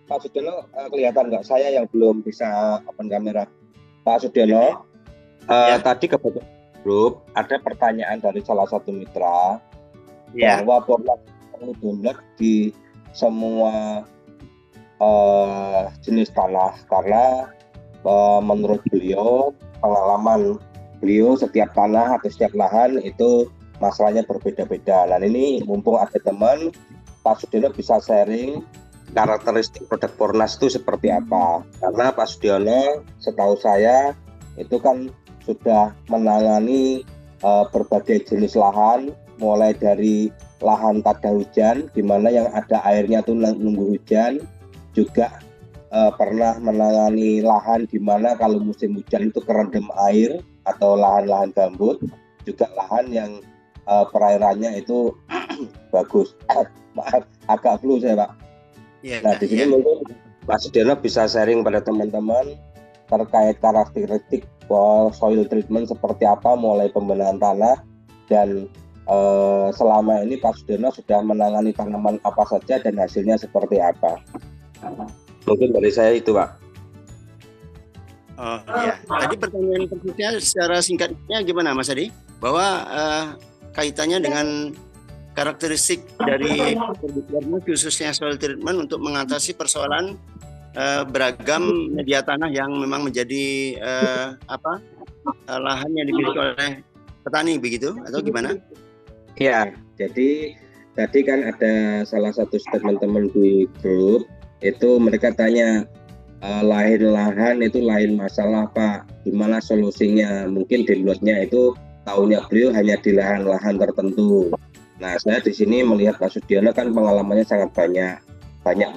Pak Sudiono, kelihatan nggak saya yang belum bisa open kamera? Pak Sudiono, Ya, tadi kebetulan grup ada pertanyaan dari salah satu mitra ya, bahwa Pornas perlu download di semua jenis tanah karena menurut beliau pengalaman beliau setiap tanah atau setiap lahan itu masalahnya berbeda-beda. Dan ini mumpung ada teman, Pak Sudiono bisa sharing karakteristik produk Pornas itu seperti apa. Karena Pak Sudiono setahu saya itu kan sudah menangani berbagai jenis lahan, mulai dari lahan tada hujan di mana yang ada airnya tuh nunggu hujan, juga pernah menangani lahan di mana kalau musim hujan itu kerendam air atau lahan-lahan gambut, juga lahan yang perairannya itu bagus. Maaf, agak flu saya Pak. ya, Nah di sini ya. mungkin Pak Sudiono bisa sharing pada teman-teman terkait karakteristik soil treatment seperti apa, mulai pembenahan tanah dan selama ini Pak Sudiono sudah menangani tanaman apa saja dan hasilnya seperti apa. Mungkin dari saya itu Pak. Oh ya. Tadi pertanyaan berikutnya secara singkatnya gimana Mas Adi? Bahwa kaitannya dengan karakteristik dari produk khususnya soil treatment untuk mengatasi persoalan beragam media tanah yang memang menjadi lahan yang dimiliki oleh petani begitu atau gimana? Ya, jadi tadi kan ada salah satu statement teman di grup itu mereka tanya lain lahan itu lain masalah Pak, gimana solusinya? Mungkin downloadnya itu tahunya beliau hanya di lahan-lahan tertentu. Nah, saya di sini melihat Pak Sudiono kan pengalamannya sangat banyak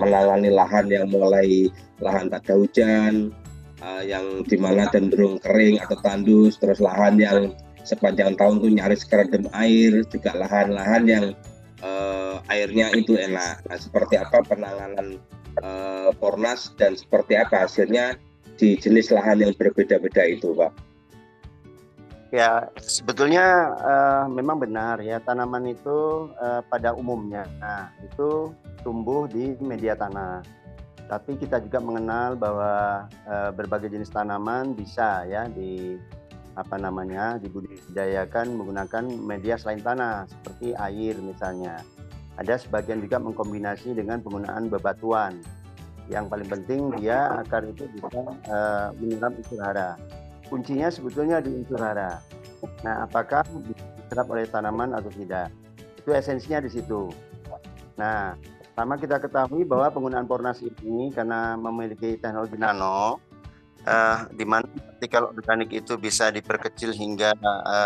menangani lahan yang mulai lahan tak ada hujan, yang dimana cenderung kering atau tandus, terus lahan yang sepanjang tahun tuh nyaris kerendam air, juga lahan-lahan yang airnya itu enak. Nah, seperti apa penanganan Pornas dan seperti apa hasilnya di jenis lahan yang berbeda-beda itu, Pak? Ya, sebetulnya memang benar ya, tanaman itu pada umumnya itu tumbuh di media tanah. Tapi kita juga mengenal bahwa berbagai jenis tanaman bisa ya dibudidayakan menggunakan media selain tanah seperti air misalnya. Ada sebagian juga mengkombinasi dengan penggunaan bebatuan. Yang paling penting dia akar itu bisa menyerap unsur hara. Kuncinya sebetulnya di unsur hara. Nah, apakah diserap oleh tanaman atau tidak? Itu esensinya di situ. Nah, pertama kita ketahui bahwa penggunaan Pornas ini karena memiliki teknologi nano, di mana partikel organik itu bisa diperkecil hingga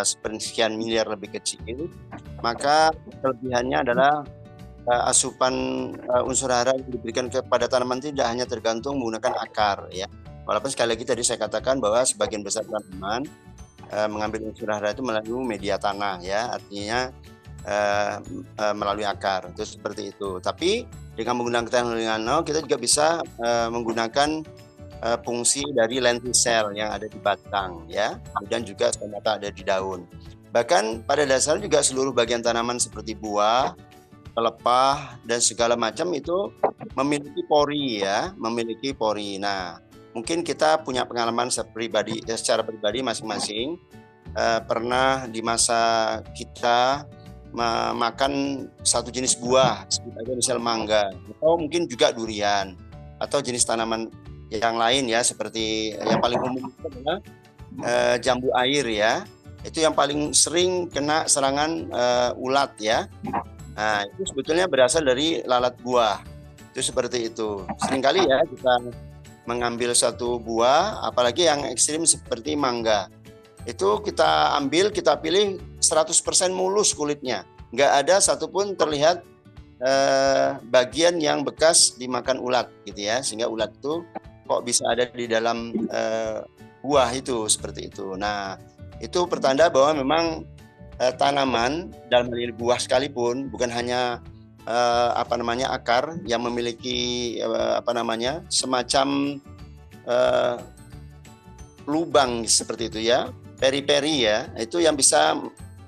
sepersekian miliar lebih kecil, maka kelebihannya adalah asupan unsur hara yang diberikan kepada tanaman tidak hanya tergantung menggunakan akar ya. Walaupun sekali lagi tadi saya katakan bahwa sebagian besar tanaman mengambil unsur hara itu melalui media tanah ya, artinya melalui akar itu seperti itu. Tapi dengan menggunakan teknologi nano kita juga bisa menggunakan fungsi dari lenticel yang ada di batang ya, kemudian juga stomata ada di daun. Bahkan pada dasarnya juga seluruh bagian tanaman seperti buah, pelepah dan segala macam itu memiliki pori ya, memiliki pori. Nah, mungkin kita punya pengalaman secara pribadi masing-masing pernah di masa kita makan satu jenis buah, sebut aja misal mangga, atau mungkin juga durian, atau jenis tanaman yang lain ya, seperti yang paling umum itu adalah jambu air ya, itu yang paling sering kena serangan ulat ya. Nah, itu sebetulnya berasal dari lalat buah. Itu seperti itu. Seringkali ya kita mengambil satu buah, apalagi yang ekstrim seperti mangga. Itu kita ambil, kita pilih 100% mulus kulitnya. Nggak ada satupun terlihat bagian yang bekas dimakan ulat gitu ya. Sehingga ulat itu kok bisa ada di dalam buah itu, seperti itu. Nah, itu pertanda bahwa memang tanaman dalam hal ini buah sekalipun bukan hanya akar yang memiliki semacam lubang seperti itu ya, peri-peri ya, itu yang bisa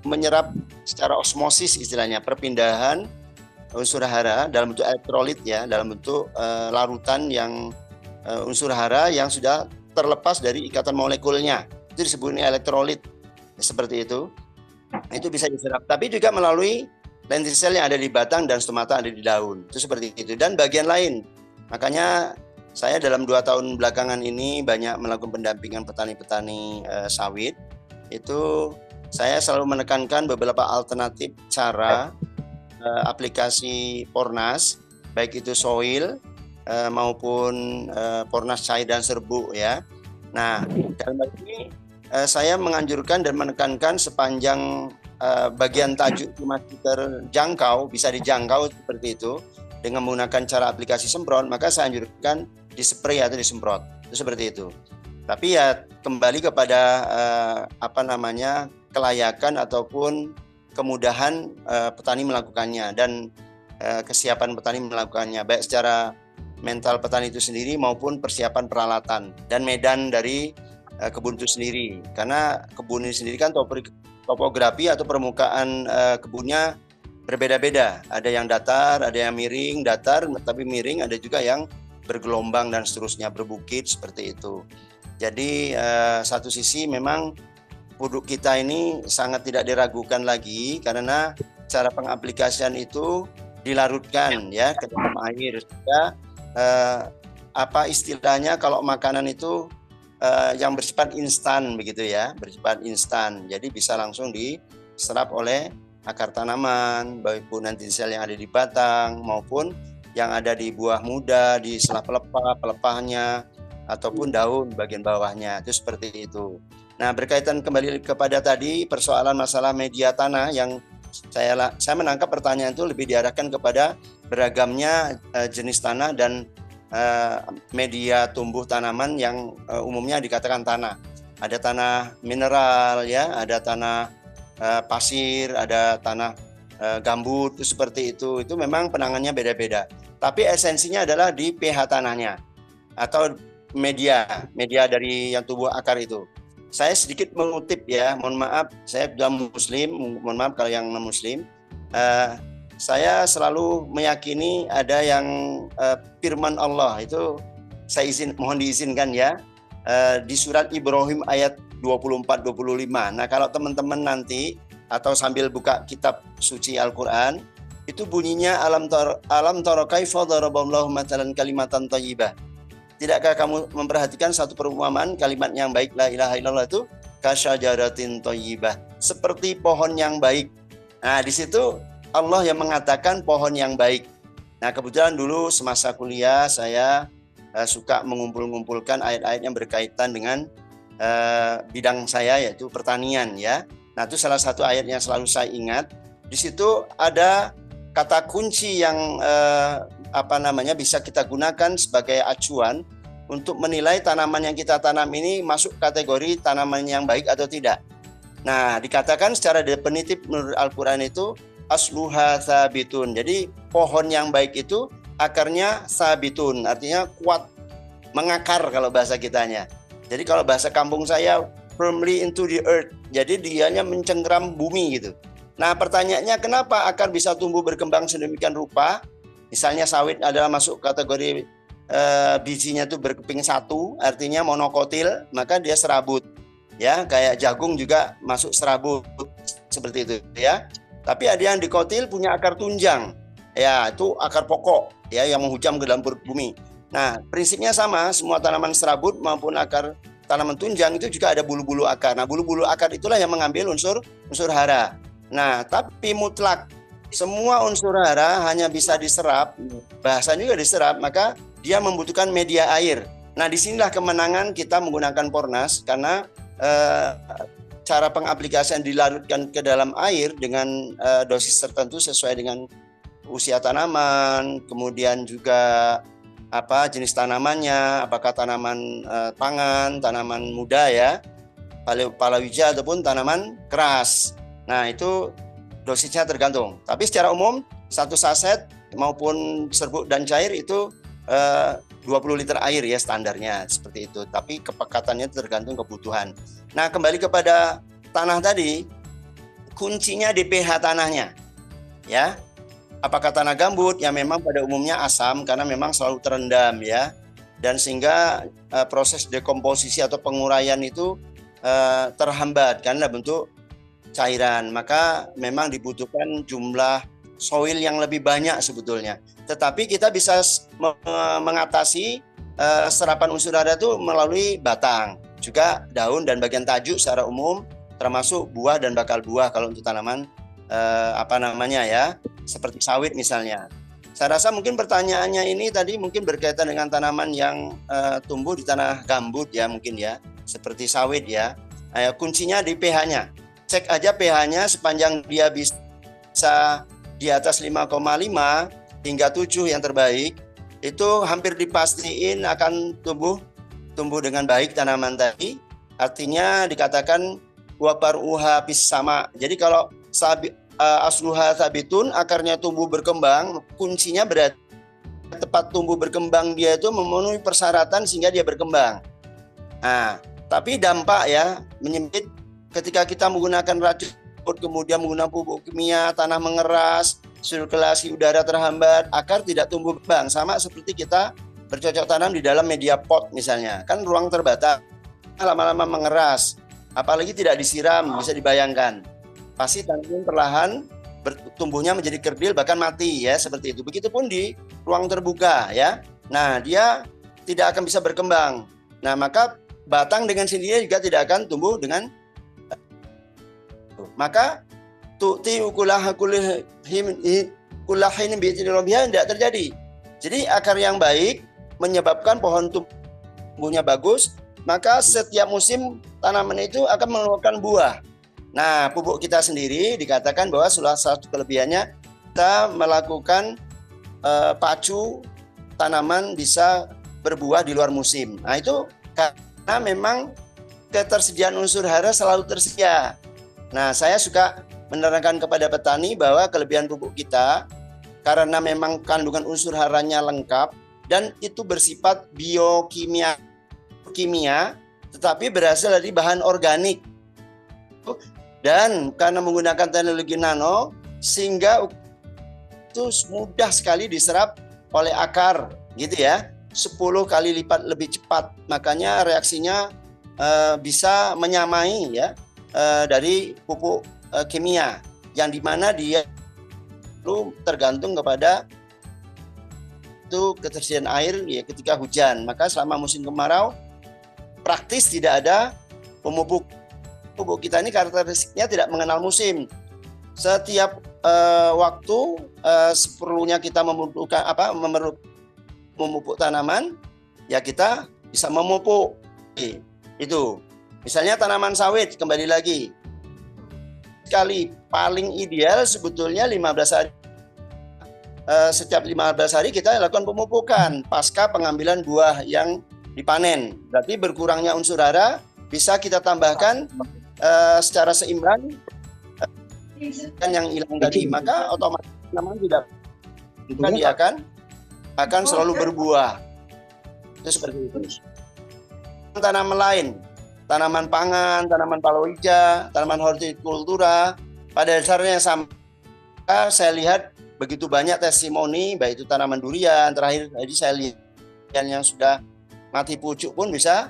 menyerap secara osmosis istilahnya, perpindahan unsur hara dalam bentuk elektrolit ya, dalam bentuk larutan yang unsur hara yang sudah terlepas dari ikatan molekulnya. Itu disebut elektrolit. Seperti itu. Itu bisa diserap. Tapi juga melalui lentisel yang ada di batang dan stomata ada di daun. Itu seperti itu. Dan bagian lain. Makanya saya dalam 2 tahun belakangan ini banyak melakukan pendampingan petani-petani sawit. Itu saya selalu menekankan beberapa alternatif cara aplikasi Pornas, baik itu soil maupun Pornas cair dan serbuk ya. Nah, dalam hal ini saya menganjurkan dan menekankan sepanjang bagian tajuk masih terjangkau, bisa dijangkau seperti itu dengan menggunakan cara aplikasi semprot, maka saya anjurkan di spray atau disemprot. Itu seperti itu. Tapi ya kembali kepada kelayakan ataupun kemudahan petani melakukannya dan kesiapan petani melakukannya, baik secara mental petani itu sendiri maupun persiapan peralatan dan medan dari kebun itu sendiri. Karena kebun ini sendiri kan topografi atau permukaan kebunnya berbeda-beda. Ada yang datar, ada yang miring, datar tapi miring, ada juga yang bergelombang dan seterusnya, berbukit seperti itu. Jadi satu sisi memang produk kita ini sangat tidak diragukan lagi karena cara pengaplikasian itu dilarutkan ya ke dalam air sehingga apa istilahnya kalau makanan itu yang bersifat instan begitu ya, bersifat instan. Jadi bisa langsung diserap oleh akar tanaman, baik pun nanti sel yang ada di batang maupun yang ada di buah muda, di sela pelepahnya ataupun daun bagian bawahnya. Itu seperti itu. Nah, berkaitan kembali kepada tadi persoalan masalah media tanah yang saya menangkap pertanyaan itu lebih diarahkan kepada beragamnya jenis tanah dan media tumbuh tanaman yang umumnya dikatakan tanah. Ada tanah mineral ya, ada tanah pasir, ada tanah gambut, itu seperti itu. Itu memang penanganannya beda-beda. Tapi esensinya adalah di pH tanahnya atau media dari yang tumbuh akar itu. Saya sedikit mengutip ya, mohon maaf, saya sudah muslim, mohon maaf kalau yang non muslim. Saya selalu meyakini ada yang firman Allah itu saya mohon diizinkan ya, di surat Ibrahim ayat 24-25. Nah, kalau teman-teman nanti atau sambil buka kitab suci Al-Qur'an, itu bunyinya alam tara kaifa daraballahu matalan kalimatan thayyibah. Tidakkah kamu memperhatikan satu perumpamaan kalimat yang baik la ilaha illallah itu kasyajaratin thayyibah, seperti pohon yang baik. Nah, di situ Allah yang mengatakan pohon yang baik. Nah, kebetulan dulu semasa kuliah saya suka mengumpulkan ayat-ayat yang berkaitan dengan bidang saya yaitu pertanian ya. Nah, itu salah satu ayat yang selalu saya ingat. Di situ ada kata kunci yang bisa kita gunakan sebagai acuan untuk menilai tanaman yang kita tanam ini masuk kategori tanaman yang baik atau tidak. Nah, dikatakan secara definitif menurut Al-Qur'an itu asluha sabitun. Jadi pohon yang baik itu akarnya sabitun, artinya kuat, mengakar kalau bahasa kitanya. Jadi kalau bahasa kampung saya firmly into the earth. Jadi dianya mencengkeram bumi gitu. Nah, pertanyaannya kenapa akar bisa tumbuh berkembang sedemikian rupa? Misalnya sawit adalah masuk kategori bijinya itu berkeping satu, artinya monokotil, maka dia serabut. Ya, kayak jagung juga masuk serabut seperti itu ya. Tapi ada yang dikotil punya akar tunjang. Ya, itu akar pokok ya yang menghujam ke dalam perut bumi. Nah, prinsipnya sama, semua tanaman serabut maupun akar tanaman tunjang itu juga ada bulu-bulu akar. Nah, bulu-bulu akar itulah yang mengambil unsur hara. Nah, tapi mutlak semua unsur hara hanya bisa diserap, bahasanya juga diserap, maka dia membutuhkan media air. Nah, disinilah kemenangan kita menggunakan Pornas karena cara pengaplikasian dilarutkan ke dalam air dengan dosis tertentu sesuai dengan usia tanaman, kemudian juga jenis tanamannya, apakah tanaman pangan, tanaman muda ya, palawija ataupun tanaman keras. Nah, itu dosisnya tergantung. Tapi secara umum satu saset maupun serbuk dan cair itu 20 liter air ya standarnya seperti itu. Tapi kepekatannya tergantung kebutuhan. Nah, kembali kepada tanah tadi, kuncinya di pH tanahnya. Ya. Apakah tanah gambut? Ya memang pada umumnya asam karena memang selalu terendam ya. Dan sehingga proses dekomposisi atau penguraian itu terhambat karena bentuk cairan. Maka memang dibutuhkan jumlah soil yang lebih banyak sebetulnya. Tetapi kita bisa mengatasi serapan unsur hara itu melalui batang, juga daun dan bagian tajuk secara umum, termasuk buah dan bakal buah kalau untuk tanaman seperti sawit misalnya. Saya rasa mungkin pertanyaannya ini tadi mungkin berkaitan dengan tanaman yang tumbuh di tanah gambut ya mungkin ya, seperti sawit ya. Kuncinya di pH-nya. Cek aja pH-nya, sepanjang dia bisa di atas 5,5 hingga 7 yang terbaik, itu hampir dipastiin akan tumbuh dengan baik tanaman tadi. Artinya dikatakan waparuha bis sama. Jadi kalau asluha sabitun, akarnya tumbuh berkembang, kuncinya berarti tepat tumbuh berkembang dia itu memenuhi persyaratan sehingga dia berkembang. Nah, tapi dampak ya menyempit ketika kita menggunakan racun, kemudian menggunakan pupuk kimia, tanah mengeras, sirkulasi udara terhambat, akar tidak tumbuh berkembang. Sama seperti kita bercocok tanam di dalam media pot misalnya, kan ruang terbatas, lama-lama mengeras, apalagi tidak disiram, bisa dibayangkan. Pasti tanaman perlahan tumbuhnya menjadi kerdil bahkan mati ya, seperti itu. Begitupun di ruang terbuka ya. Nah, dia tidak akan bisa berkembang. Nah, maka batang dengan sendirinya juga tidak akan tumbuh dengan, maka tu'ti kulahin bi'idznillah tidak terjadi. Jadi akar yang baik menyebabkan pohon tumbuhnya bagus, maka setiap musim tanaman itu akan mengeluarkan buah. Nah, pupuk kita sendiri dikatakan bahwa salah satu kelebihannya kita melakukan pacu tanaman bisa berbuah di luar musim. Nah, itu karena memang ketersediaan unsur hara selalu tersedia. Nah, saya suka menerangkan kepada petani bahwa kelebihan pupuk kita karena memang kandungan unsur haranya lengkap dan itu bersifat biokimia, tetapi berasal dari bahan organik. Dan karena menggunakan teknologi nano, sehingga itu mudah sekali diserap oleh akar, gitu ya, 10 kali lipat lebih cepat. Makanya reaksinya bisa menyamai ya dari pupuk kimia, yang dimana dia itu tergantung kepada itu ketersediaan air ya ketika hujan. Maka selama musim kemarau praktis tidak ada pemupuk. Pupuk kita ini karakteristiknya tidak mengenal musim. Setiap waktu seperlunya kita memupuk tanaman, ya kita bisa memupuk. Itu. Misalnya tanaman sawit, kembali lagi. Sekali paling ideal sebetulnya 15 hari. Setiap 15 hari kita lakukan pemupukan pasca pengambilan buah yang dipanen. Berarti berkurangnya unsur hara bisa kita tambahkan secara seimbang kan yang hilang tadi, maka otomatis tanaman tidak dia akan selalu berbuah. Itu seperti itu. Tanaman lain, tanaman pangan, tanaman palawija, tanaman hortikultura, pada dasarnya sama. Saya lihat begitu banyak testimoni, baik itu tanaman durian, terakhir tadi saya lihat yang sudah mati pucuk pun bisa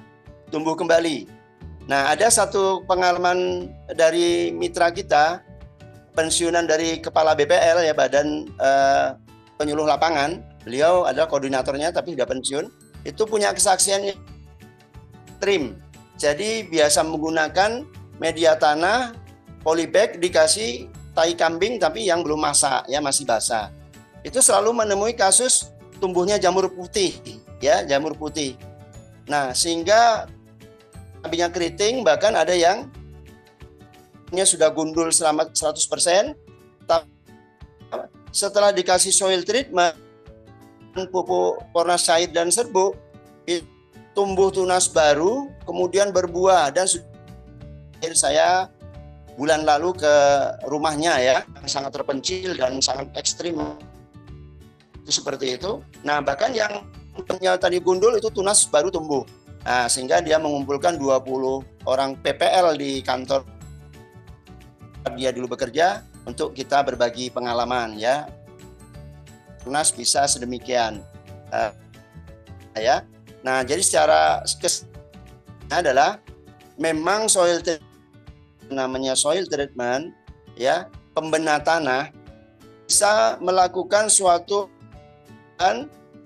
tumbuh kembali. Nah, ada satu pengalaman dari mitra kita, pensiunan dari kepala BPL ya, Badan Penyuluh Lapangan. Beliau adalah koordinatornya tapi sudah pensiun. Itu punya kesaksian trim. Jadi biasa menggunakan media tanah polybag dikasih tai kambing tapi yang belum masak ya, masih basah. Itu selalu menemui kasus tumbuhnya jamur putih ya, jamur putih. Nah, sehingga kambingnya keriting, bahkan ada yang sudah gundul selama 100%. Setelah dikasih soil treatment, pupuk pornas cair dan serbuk, tumbuh tunas baru, kemudian berbuah. Dan saya bulan lalu ke rumahnya ya, sangat terpencil dan sangat ekstrim. Itu seperti itu. Nah, bahkan yang tadi gundul itu tunas baru tumbuh. Nah, sehingga dia mengumpulkan 20 orang PPL di kantor dia dulu bekerja untuk kita berbagi pengalaman ya. Nas bisa sedemikian ya. Nah, jadi secara adalah memang namanya soil treatment ya, pembenahan tanah bisa melakukan suatu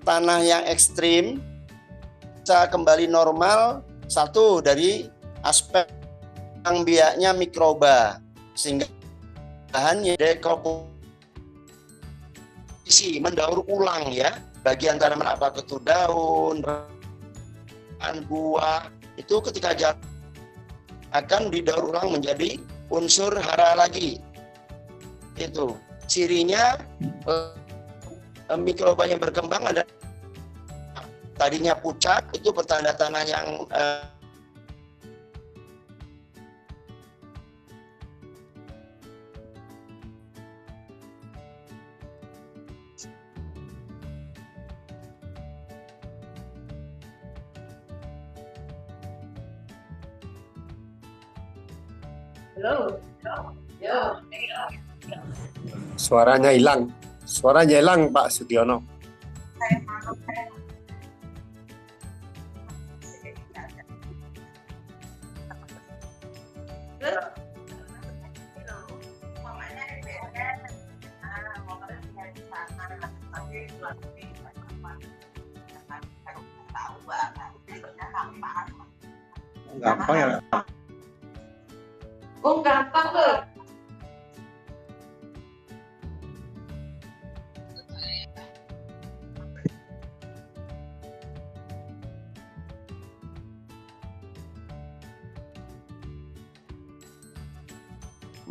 tanah yang ekstrim bisa kembali normal. Satu dari aspek yang biaknya mikroba sehingga bahannya dekomposisi mendaur ulang ya, bagian tanaman apa itu daun, buah itu ketika akan didaur ulang menjadi unsur hara lagi. Itu cirinya mikroba yang berkembang ada tadinya pucat, itu pertanda tanah yang Suaranya hilang. Suaranya hilang, Pak Sudiono. Gampang ya. Oh, gampang loh.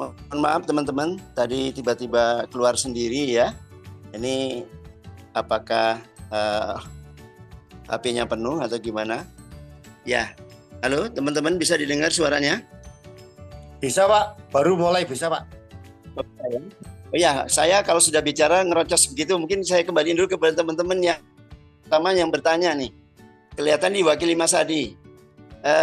Mohon maaf teman-teman, tadi tiba-tiba keluar sendiri ya. Ini apakah HP-nya penuh atau gimana? Ya, halo teman-teman, bisa didengar suaranya? Bisa, Pak. Baru mulai bisa, Pak. Oh ya, saya kalau sudah bicara ngerocos begitu, mungkin saya kembaliin dulu kepada teman-teman yang pertama yang bertanya nih. Kelihatan diwakili Mas Adi.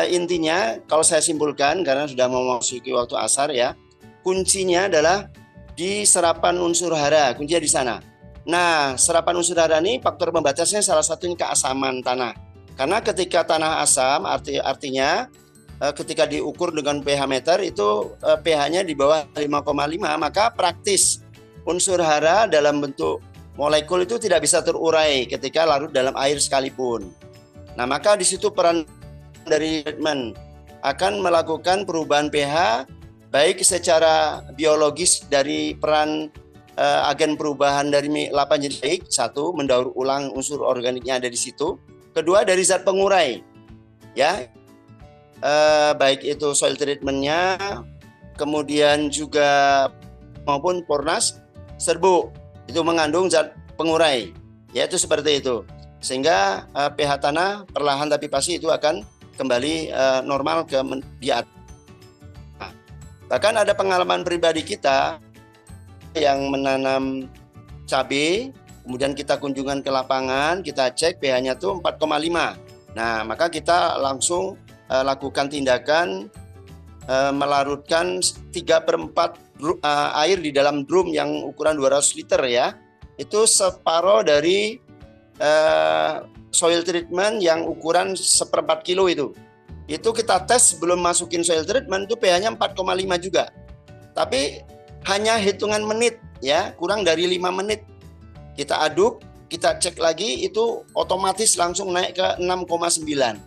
Intinya kalau saya simpulkan karena sudah mau memasuki waktu asar ya, kuncinya adalah di serapan unsur hara, kuncinya di sana. Nah, serapan unsur hara ini faktor pembatasnya salah satunya keasaman tanah. Karena ketika tanah asam artinya ketika diukur dengan pH meter itu pH-nya di bawah 5,5, maka praktis unsur hara dalam bentuk molekul itu tidak bisa terurai ketika larut dalam air sekalipun. Nah, maka di situ peran dari treatment akan melakukan perubahan pH baik secara biologis dari peran agen perubahan dari 8 jenis baik, satu mendaur ulang unsur organiknya ada di situ, kedua dari zat pengurai ya, baik itu soil treatmentnya, kemudian juga maupun Pornas serbuk itu mengandung zat pengurai, yaitu seperti itu, sehingga pH tanah perlahan tapi pasti itu akan kembali normal ke di atas. Nah, bahkan ada pengalaman pribadi kita yang menanam cabai, kemudian kita kunjungan ke lapangan, kita cek pH-nya tuh 4,5. Nah, maka kita langsung lakukan tindakan melarutkan 3/4 air di dalam drum yang ukuran 200 liter ya. Itu separuh dari soil treatment yang ukuran 1/4 kilo itu. Itu kita tes sebelum masukin soil treatment itu pH-nya 4,5 juga. Tapi hanya hitungan menit ya, kurang dari 5 menit. Kita aduk, kita cek lagi itu otomatis langsung naik ke 6,9.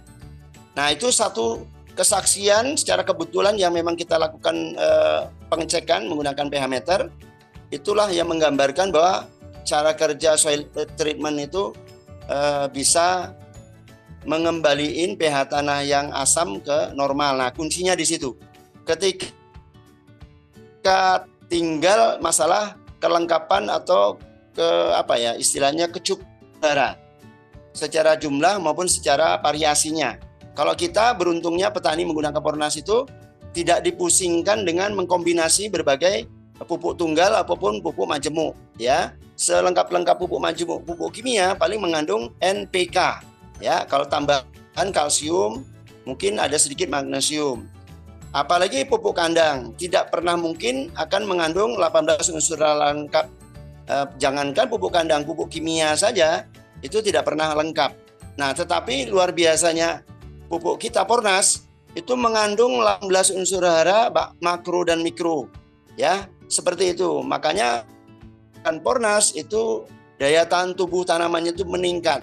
Nah, itu satu kesaksian secara kebetulan yang memang kita lakukan pengecekan menggunakan pH meter. Itulah yang menggambarkan bahwa cara kerja soil treatment itu bisa mengembaliin pH tanah yang asam ke normal. Nah, kuncinya di situ. Ketika tinggal masalah kelengkapan atau istilahnya kecukupan secara jumlah maupun secara variasinya. Kalau kita beruntungnya petani menggunakan Pornas itu tidak dipusingkan dengan mengkombinasi berbagai pupuk tunggal apapun pupuk majemuk ya. Selengkap-lengkap pupuk majemuk, pupuk kimia paling mengandung NPK ya. Kalau tambahan kalsium mungkin ada sedikit magnesium. Apalagi pupuk kandang tidak pernah mungkin akan mengandung 18 unsur hara lengkap jangankan pupuk kandang, pupuk kimia saja itu tidak pernah lengkap. Nah, tetapi luar biasanya pupuk kita Pornas itu mengandung 18 unsur hara makro dan mikro, ya seperti itu. Makanya kan Pornas itu daya tahan tubuh tanamannya itu meningkat.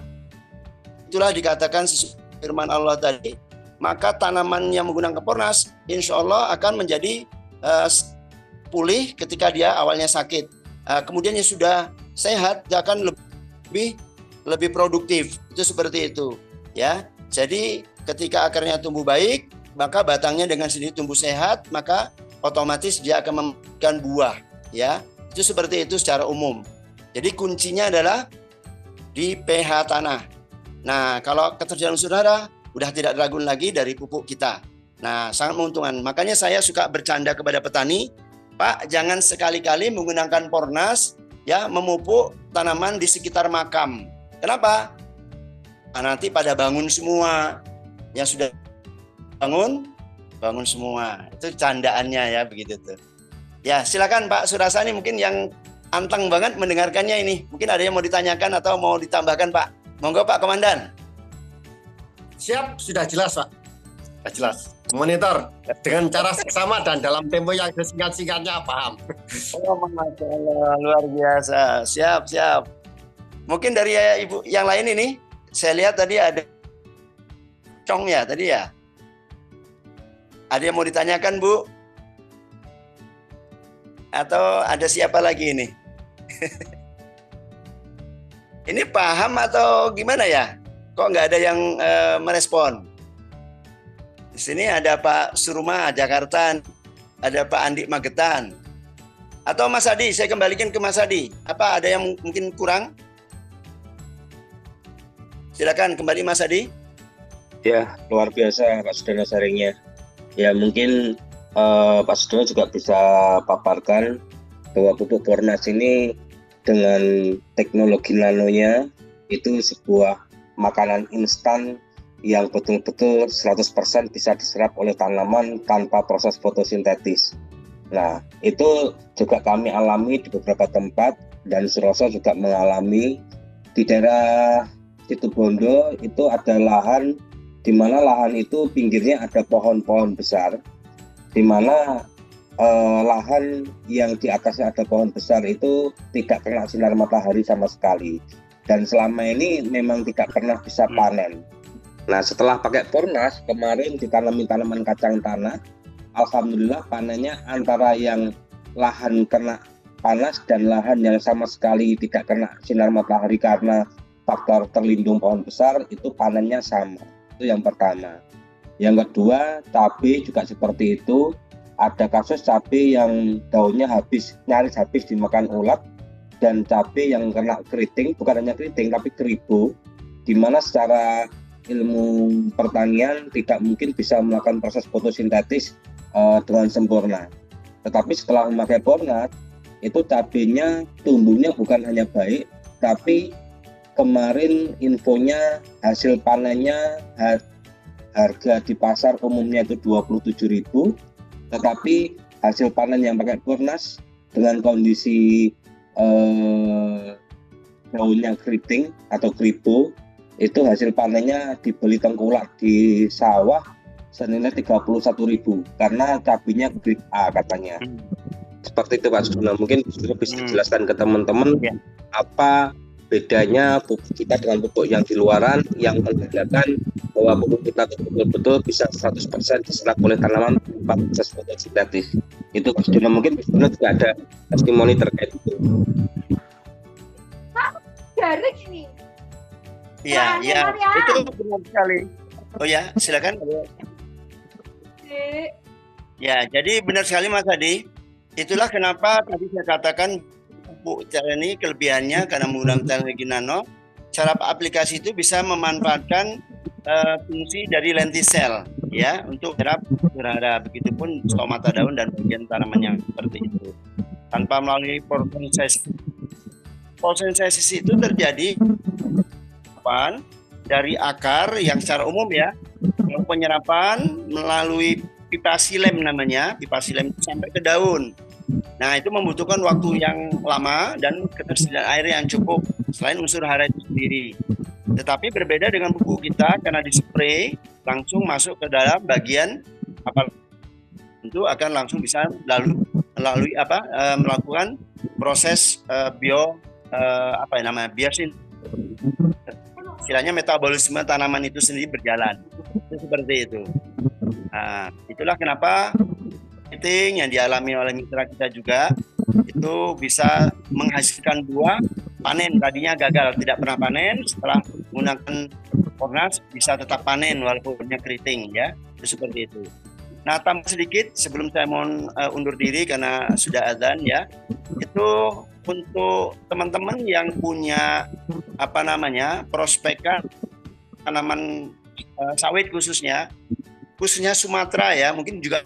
Itulah dikatakan sesuai firman Allah tadi. Maka tanaman yang menggunakan Pornas, insya Allah akan menjadi pulih ketika dia awalnya sakit. Kemudian yang sudah sehat, dia akan lebih produktif. Itu seperti itu, ya. Jadi ketika akarnya tumbuh baik, maka batangnya dengan sendiri tumbuh sehat, maka otomatis dia akan memberikan buah, ya. Itu seperti itu secara umum. Jadi kuncinya adalah di pH tanah. Nah, kalau ketersediaan unsur hara udah tidak ragu lagi dari pupuk kita. Nah, sangat menguntungkan. Makanya saya suka bercanda kepada petani, Pak, jangan sekali-kali menggunakan Pornas ya memupuk tanaman di sekitar makam. Kenapa? Nah, nanti pada bangun semua. Yang sudah bangun semua. Itu candaannya ya begitu tuh. Ya, silakan Pak Surasani mungkin yang anteng banget mendengarkannya ini. Mungkin ada yang mau ditanyakan atau mau ditambahkan, Pak. Monggo Pak Komandan. Siap, sudah jelas Pak. Sudah jelas. Monitor dengan cara seksama dan dalam tempo yang singkat-singkatnya paham. Oh, Masya Allah, luar biasa. Siap. Mungkin dari Ibu yang lain ini, saya lihat tadi ada Cong ya tadi ya. Ada yang mau ditanyakan Bu? Atau ada siapa lagi ini? Ini paham atau gimana ya? Kok nggak ada yang merespon? Di sini ada Pak Suruma Jakarta, ada Pak Andi Magetan. Atau Mas Adi, saya kembalikan ke Mas Adi. Apa ada yang mungkin kurang? Silakan kembali Mas Adi. Ya, luar biasa Pak Sudono sharingnya. Ya mungkin Pak Sudono juga bisa paparkan bahwa pupuk Pornas ini dengan teknologi nanonya itu sebuah makanan instan yang betul-betul 100% bisa diserap oleh tanaman tanpa proses fotosintetis. Nah, itu juga kami alami di beberapa tempat dan Suroso juga mengalami. Di daerah Situbondo itu ada lahan di mana lahan itu pinggirnya ada pohon-pohon besar, di mana lahan yang di atasnya ada pohon besar itu tidak kena sinar matahari sama sekali dan selama ini memang tidak pernah bisa panen. Nah, setelah pakai Pornas kemarin ditanami tanaman kacang tanah, alhamdulillah panennya antara yang lahan kena panas dan lahan yang sama sekali tidak kena sinar matahari karena faktor terlindung pohon besar itu panennya sama. Itu yang pertama. Yang kedua, cabai juga seperti itu. Ada kasus cabai yang daunnya nyaris habis dimakan ulat dan cabai yang kena keriting, bukan hanya keriting tapi keribu, di mana secara ilmu pertanian tidak mungkin bisa melakukan proses fotosintetis dengan sempurna. Tetapi setelah memakai Pornas, itu cabainya tumbuhnya bukan hanya baik, tapi kemarin infonya hasil panennya harga di pasar umumnya itu 27.000, tetapi hasil panen yang pakai Pornas dengan kondisi daunnya keriting atau kribo itu hasil panennya dibeli tengkulak di sawah senilai 31.000 karena cabainya grade A katanya. Seperti itu Pak Sudono. Mungkin Sudono bisa jelaskan ke teman-teman apa bedanya pupuk kita dengan pupuk yang di luaran yang membedakan bahwa pupuk kita betul-betul bisa 100% diserap oleh tanaman tanpa proses fotosintetis. Itu Pak Sudono. Mungkin Pak Sudono juga ada testimoni terkait itu. Garing ini. Iya, itu benar sekali. Oh ya, silakan. Ya, jadi benar sekali Mas Adi. Itulah kenapa tadi saya katakan pupuk ini kelebihannya karena menggunakan teknologi nano, cara aplikasi itu bisa memanfaatkan fungsi dari lentisel ya untuk menyerap udara, begitupun stomata daun dan bagian tanamannya seperti itu. Tanpa melalui fotosintesis. Fotosintesis itu terjadi dari akar yang secara umum ya, penyerapan melalui pipa silem namanya, pipa silem sampai ke daun. Nah, itu membutuhkan waktu yang lama dan ketersediaan air yang cukup selain unsur hara itu sendiri. Tetapi berbeda dengan pupuk kita karena dispray langsung masuk ke dalam bagian apa itu akan langsung bisa melakukan proses biosin, istilahnya metabolisme tanaman itu sendiri berjalan. Itu seperti itu. Nah, itulah kenapa marketing yang dialami oleh mitra kita juga itu bisa menghasilkan buah panen. Tadinya gagal, tidak pernah panen, setelah menggunakan Fornas bisa tetap panen walaupun keriting, ya. Itu seperti itu. Nah, tambah sedikit sebelum saya mohon undur diri karena sudah azan, ya. Itu untuk teman-teman yang punya prospekan tanaman sawit khususnya Sumatera, ya, mungkin juga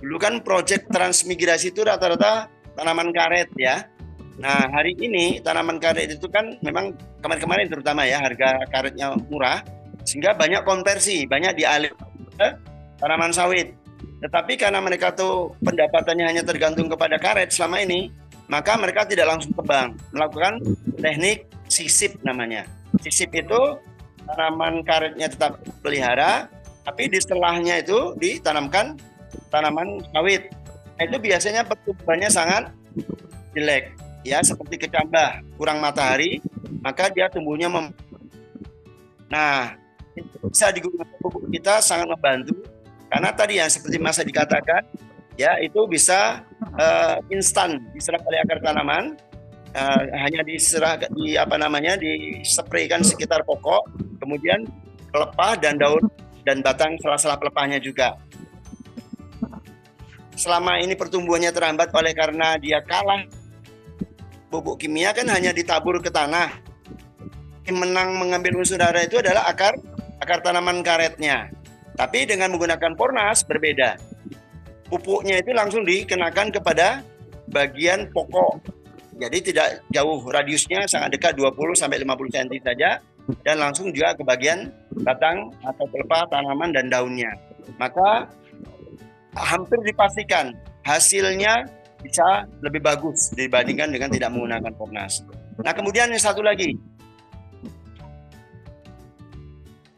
dulu kan proyek transmigrasi itu rata-rata tanaman karet, ya. Nah, hari ini tanaman karet itu kan memang kemarin-kemarin terutama, ya, harga karetnya murah sehingga banyak konversi, banyak dialih ke tanaman sawit. Tetapi karena mereka tuh pendapatannya hanya tergantung kepada karet selama ini, maka mereka tidak langsung tebang, melakukan teknik sisip namanya. Sisip itu tanaman karetnya tetap pelihara, tapi di setelahnya itu ditanamkan tanaman sawit. Nah, itu biasanya pertumbuhannya sangat jelek, ya, seperti kecambah, kurang matahari, maka dia tumbuhnya Nah, bisa digunakan pupuk kita sangat membantu karena tadi yang seperti Mas dikatakan, ya, itu bisa instan diserap oleh akar tanaman, hanya dispraykan sekitar pokok, kemudian pelepah dan daun dan batang sela-sela pelepahnya juga. Selama ini pertumbuhannya terhambat oleh karena dia kalah pupuk kimia kan hanya ditabur ke tanah. Yang menang mengambil unsur hara itu adalah akar tanaman karetnya. Tapi dengan menggunakan Fornas berbeda. Pupuknya itu langsung dikenakan kepada bagian pokok. Jadi tidak jauh, radiusnya sangat dekat 20 sampai 50 cm saja dan langsung juga ke bagian batang atau pelepah tanaman dan daunnya. Maka hampir dipastikan hasilnya bisa lebih bagus dibandingkan dengan tidak menggunakan Fornas. Nah, kemudian yang satu lagi,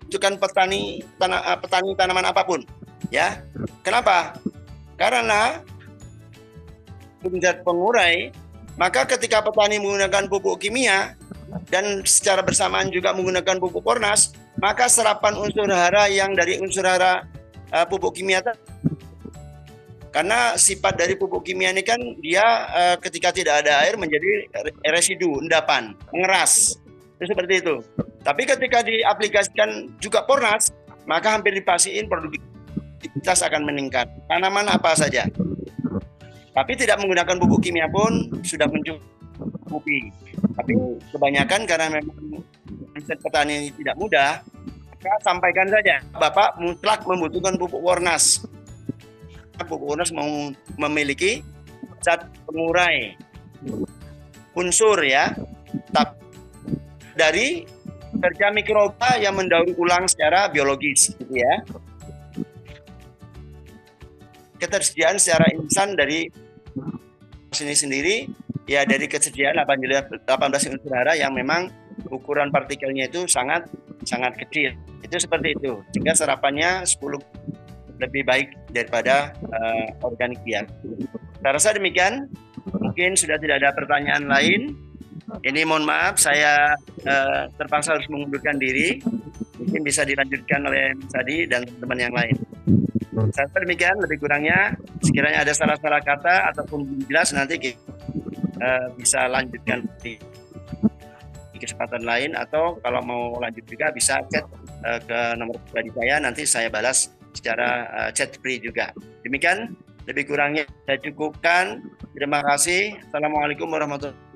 itu kan petani tanaman apapun, ya. Kenapa? Karena zat pengurai, maka ketika petani menggunakan pupuk kimia dan secara bersamaan juga menggunakan pupuk Fornas, maka serapan unsur hara yang dari unsur hara pupuk kimia karena sifat dari pupuk kimia ini kan dia ketika tidak ada air menjadi residu, endapan, mengeras. Itu seperti itu. Tapi ketika diaplikasikan juga Fornas, maka hampir dipastiin produktivitas akan meningkat. Tanaman apa saja. Tapi tidak menggunakan pupuk kimia pun sudah mencukupi. Tapi kebanyakan karena memang riset petani ini tidak mudah, maka sampaikan saja, Bapak mutlak membutuhkan pupuk Fornas. Pupuk Fornas memiliki zat pengurai unsur, ya, dari kerja mikroba yang mendaur ulang secara biologis, gitu, ya. Ketersediaan secara instan dari sini sendiri, ya, dari kesediaan 18 unsur hara yang memang ukuran partikelnya itu sangat kecil. Itu seperti itu. Sehingga serapannya 10 lebih baik daripada organik biar. Saya rasa demikian. Mungkin sudah tidak ada pertanyaan lain. Ini mohon maaf, saya terpaksa harus mengundurkan diri. Mungkin bisa dilanjutkan oleh Mas Adi dan teman yang lain. Saya rasa demikian, lebih kurangnya. Sekiranya ada salah-salah kata ataupun jelas, nanti kita bisa lanjutkan di kesempatan lain, atau kalau mau lanjut juga bisa chat ke nomor pribadi saya, nanti saya balas secara chat free juga. Demikian, lebih kurangnya saya cukupkan. Terima kasih. Assalamualaikum warahmatullahi wabarakatuh.